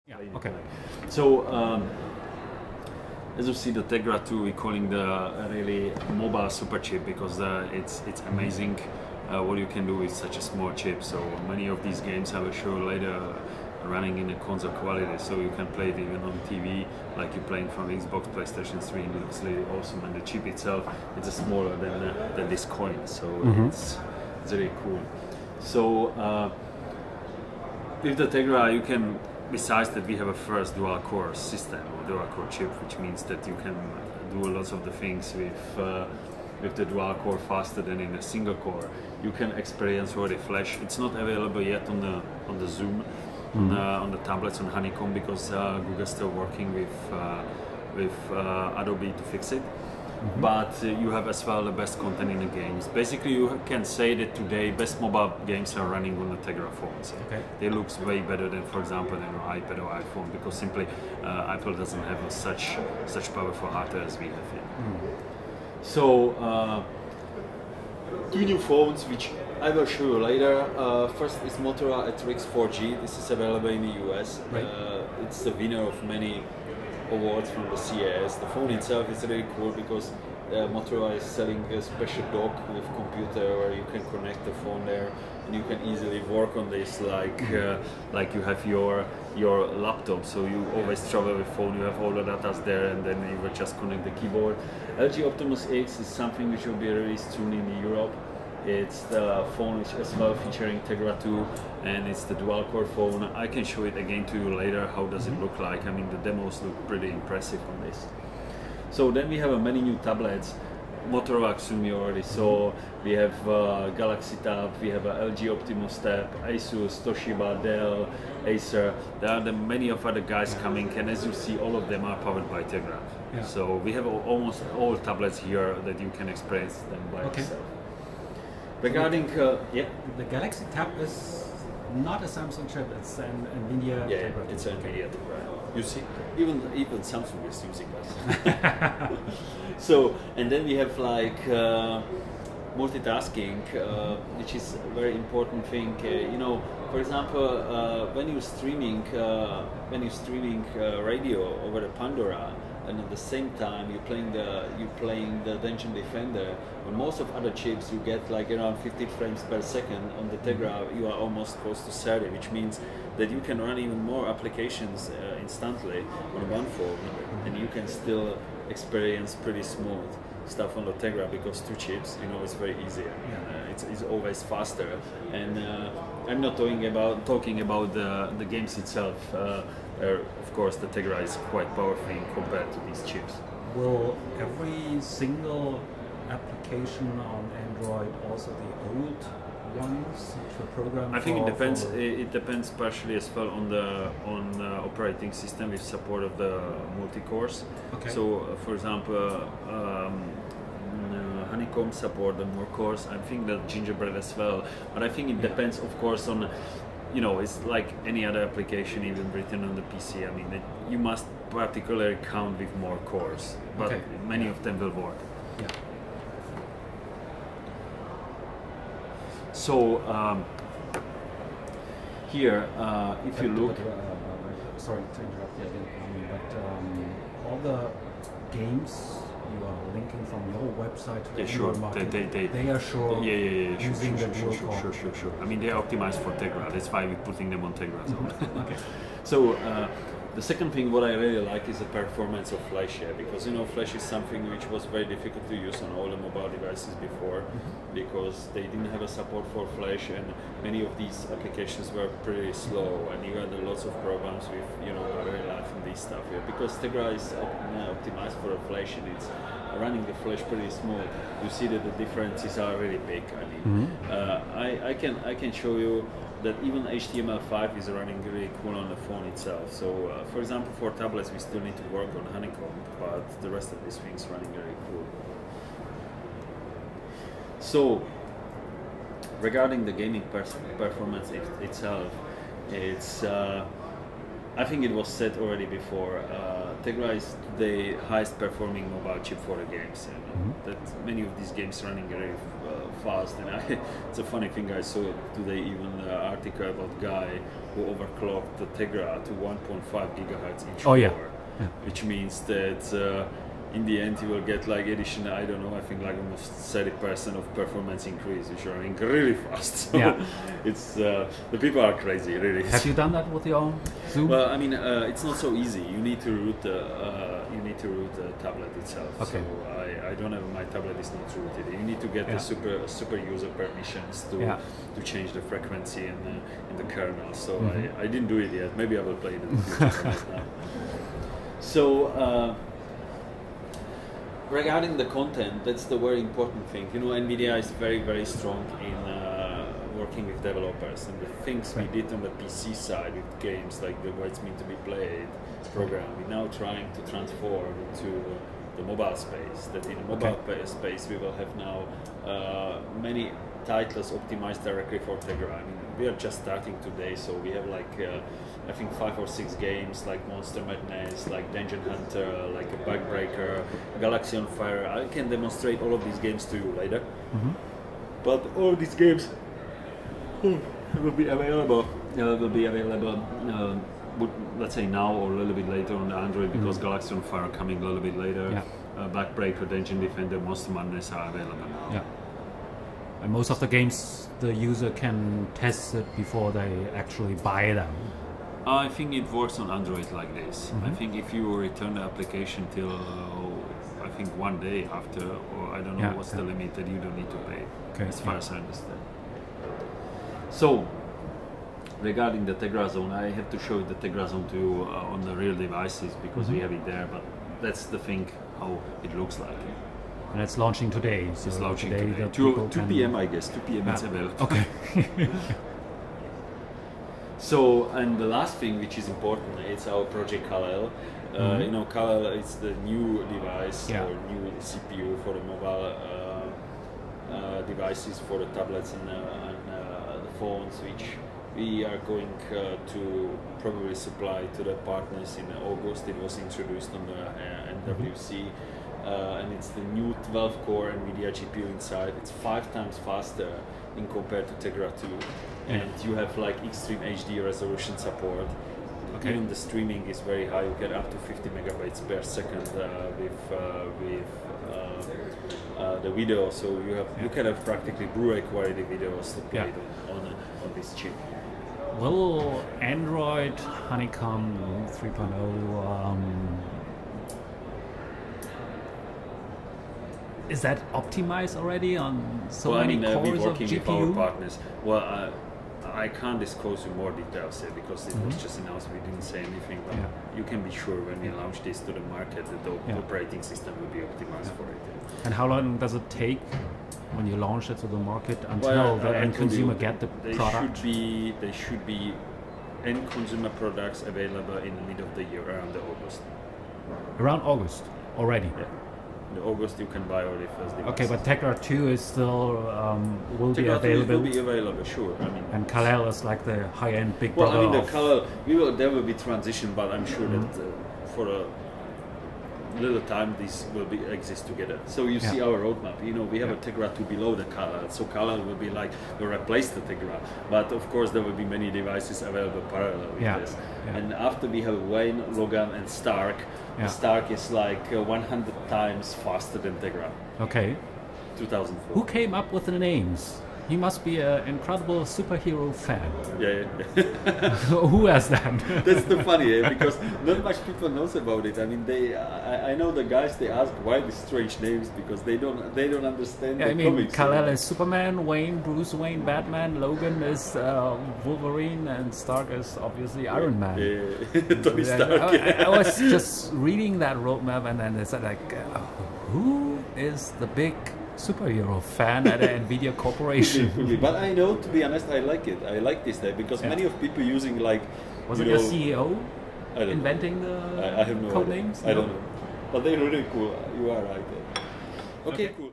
Yeah, okay. So, as you see, the Tegra 2, we're calling the really mobile super chip because it's amazing what you can do with such a small chip. So many of these games I will show later running in a console quality, so you can play it even on TV, like you're playing from Xbox, PlayStation 3, and it looks really awesome. And the chip itself, it's smaller than this coin, so it's really cool. So with the Tegra, you can, besides that, we have a first dual core system, or dual core chip, which means that you can do lots of the things with the dual core faster than in a single core. You can experience already Flash. It's not available yet on the Zoom, on the tablets on Honeycomb, because Google's still working with Adobe to fix it. But you have as well the best content in the games. Basically, you can say that today best mobile games are running on the Tegra phones. Okay. They look way better than, for example, than an iPad or iPhone, because simply Apple doesn't have such powerful hardware as we have here. So two new phones, which I will show you later. First is Motorola Atrix 4G. This is available in the US. Right. It's the winner of many awards from the CES. The phone itself is really cool because Motorola is selling a special dock with computer where you can connect the phone there and you can easily work on this like you have your laptop. So you always travel with phone, you have all the data there, and then you will just connect the keyboard. LG Optimus X is something which will be released soon in Europe. It's the phone which as well featuring Tegra 2, and it's the dual core phone. I can show it again to you later. How does it look like? I mean, the demos look pretty impressive on this. So then we have many new tablets. Motorola Xumi already saw. We have Galaxy Tab, we have LG Optimus Tab, Asus, Toshiba, Dell, Acer. There are many of other guys coming, and as you see, all of them are powered by Tegra. Yeah. So we have almost all tablets here that you can experience them by yourself. Regarding, the Galaxy Tab is not a Samsung chip, it's an Nvidia. Yeah, it's an Nvidia. You see, even Samsung is using us. So, and then we have like multitasking, which is a very important thing. You know, for example, when you're streaming radio over the Pandora, and at the same time you're playing the Dungeon Defender. On most of other chips you get like around 50 frames per second. On the Tegra you are almost close to 30, which means that you can run even more applications instantly on one phone, and you can still experience pretty smooth stuff on the Tegra, because two chips, you know, it's very easy. It's always faster, and I'm not talking about the games itself. Of course, the Tegra is quite powerful compared to these chips. Will every single application on Android, also the old ones, which were programmed? I think it depends. It depends partially as well on the operating system with support of the multi-cores. Okay. So, for example, Honeycomb support the more cores. I think that Gingerbread as well. But I think it depends, of course, on. You know, it's like any other application, even written on the PC. I mean, you must particularly count with more cores, but many of them will work. Yeah. So here, if you look, sorry to interrupt you again, but all the games you are linking from your website to the sure. market, they are using the dual core. Sure. I mean, they are optimized for Tegra. That's why we're putting them on Tegra. Okay. So the second thing what I really like is the performance of Flash here, because you know Flash is something which was very difficult to use on all the mobile devices before, because they didn't have a support for Flash, and many of these applications were pretty slow, and you had lots of programs with, you know, battery life and this stuff here. Because Tegra is optimized for a Flash, and it's running the Flash pretty smooth. You see that the differences are really big. I mean, I can show you that even HTML5 is running really cool on the phone itself. So, for example, for tablets, we still need to work on Honeycomb, but the rest of these things running really cool. So, regarding the gaming performance itself, it's I think it was said already before. Tegra is the highest performing mobile chip for the games, and that many of these games running very fast. And it's a funny thing, I saw today even an article about a guy who overclocked the Tegra to 1.5 gigahertz each core, which means that in the end you will get like additional, I don't know, I think like almost 30% of performance increase, which are running really fast. So it's the people are crazy, really. Have you done that with your Zoom? Well, I mean, it's not so easy. You need to root the tablet itself. Okay. So I don't have, my tablet is not rooted. You need to get the super user permissions to change the frequency in the kernel. So I didn't do it yet. Maybe I will play it in the future right now. So. Regarding the content, that's the very important thing. You know, Nvidia is very, very strong in working with developers, and the things we did on the PC side with games, like the way it's meant to be played program, we're now trying to transform to the mobile space. That in the mobile space, we will have now many titles optimized directly for Tegra. I mean, we are just starting today, so we have like I think 5 or 6 games like Monster Madness, like Dungeon Hunter, like a Backbreaker, Galaxy on Fire. I can demonstrate all of these games to you later. But all of these games will be available. Let's say now or a little bit later on Android, because Galaxy on Fire coming a little bit later. Backbreaker, Dungeon Defender, Monster Madness are available now. And most of the games, the user can test it before they actually buy them. I think it works on Android like this. I think if you return the application till I think 1 day after, or I don't know what's the limit, that you don't need to pay, as far as I understand. So, regarding the Tegra Zone, I have to show the Tegra Zone to you on the real devices, because we have it there, but that's the thing, how it looks like. And it's launching today. So it's launching today. 2 p.m. I guess, 2 p.m. it's available. Okay. So, and the last thing which is important, it's our project Kal-El. You know, Kal-El is the new device or new CPU for the mobile devices, for the tablets and the phones, which we are going to probably supply to the partners in August. It was introduced on the NWC. And it's the new 12-core Nvidia GPU inside. It's 5 times faster in compared to Tegra 2, and you have like extreme HD resolution support. Even the streaming is very high. You get up to 50 megabytes per second with the video. So you can have practically Blu-ray quality videos played on this chip. Will Android Honeycomb 3.0 is that optimized already on many cores we're of working GPU? with our partners. Well, I can't disclose you more details here because it was just announced. We didn't say anything, but you can be sure when we launch this to the market that the operating system will be optimized for it. And how long does it take when you launch it to the market until the end consumer get the product? They should be end consumer products available in the mid of the year, around August. Around August already? Yeah. In August you can buy already first devices. Okay, but Tegra 2 is still will be Tegra 2 available. will be available, sure. I mean, and Kal-El is like the high-end big well, brother. I mean, the Kal-El, there will be transition, but I'm sure that for a little time these will exist together. So you see our roadmap. You know, we have a Tegra 2 below the Kal-El, so Kal-El will be like will replace the Tegra. But of course, there will be many devices available parallel with this. And after we have Wayne, Logan, and Stark. The Stark is like 100 times faster than Tegra. Okay. 2004. Who came up with the names? He must be an incredible superhero fan. Who has that? That's the funny, because not much people knows about it. I mean, I know the guys. They ask why these strange names because they don't understand the comics. Kal-El is Superman, Wayne, Bruce Wayne, Batman, Logan is Wolverine, and Stark is obviously Iron Man. Tony Stark. I was just reading that roadmap, and then they said like, who is the big superhero fan at the Nvidia Corporation? But I know, to be honest, I like it. I like this type because many of people using like. Was it your CEO inventing the I have no code idea. names? I don't know. But they're really cool. You are right. Okay, cool.